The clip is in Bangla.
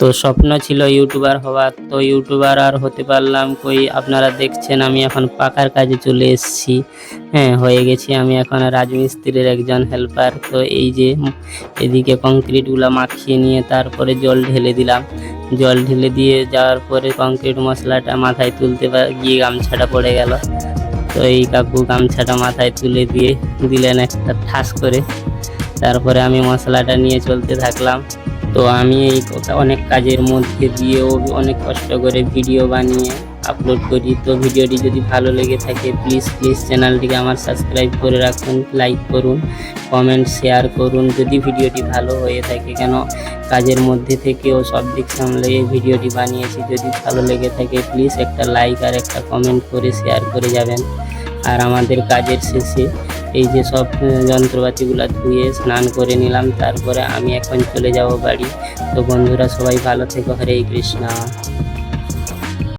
তো স্বপ্ন ছিল ইউটিউবার হওয়ার, তো ইউটিউবার আর হতে পারলাম কই। আপনারা দেখছেন আমি এখন পাকার কাজে চলে এসেছি। হ্যাঁ, হয়ে গেছি আমি এখন রাজমিস্ত্রির একজন হেল্পার। তো এই যে এদিকে কংক্রিটগুলো মাখিয়ে নিয়ে তারপরে জল ঢেলে দিলাম। জল ঢেলে দিয়ে যাওয়ার পরে কংক্রিট মশলাটা মাথায় তুলতে গিয়ে গামছাটা পড়ে গেল। তো এই কাকু গামছাটা মাথায় তুলে দিয়ে দিলেন একটা ঠাস করে। তারপরে আমি মশলাটা নিয়ে চলতে থাকলাম। তো আমি এই অনেক কাজের মধ্যে দিয়েও অনেক কষ্ট করে ভিডিও বানিয়ে আপলোড করি। তো ভিডিওটি যদি ভালো লেগে থাকে প্লিজ চ্যানেলটিকে আমার সাবস্ক্রাইব করে রাখুন, লাইক করুন, কমেন্ট শেয়ার করুন যদি ভিডিওটি ভালো হয়ে থাকে। কেন কাজের মধ্যে থেকেও সব দিক সামলে এই ভিডিওটি বানিয়েছি। যদি ভালো লেগে থাকে প্লিজ একটা লাইক আর একটা কমেন্ট করে শেয়ার করে যাবেন। আর আমাদের কাজের শেষে এই যে সব যন্ত্রপাতিগুলো ধুয়ে স্নান করে নিলাম, তারপরে আমি এখন চলে যাব বাড়ি। তো বন্ধুরা সবাই ভালো থেকো, হরে কৃষ্ণ।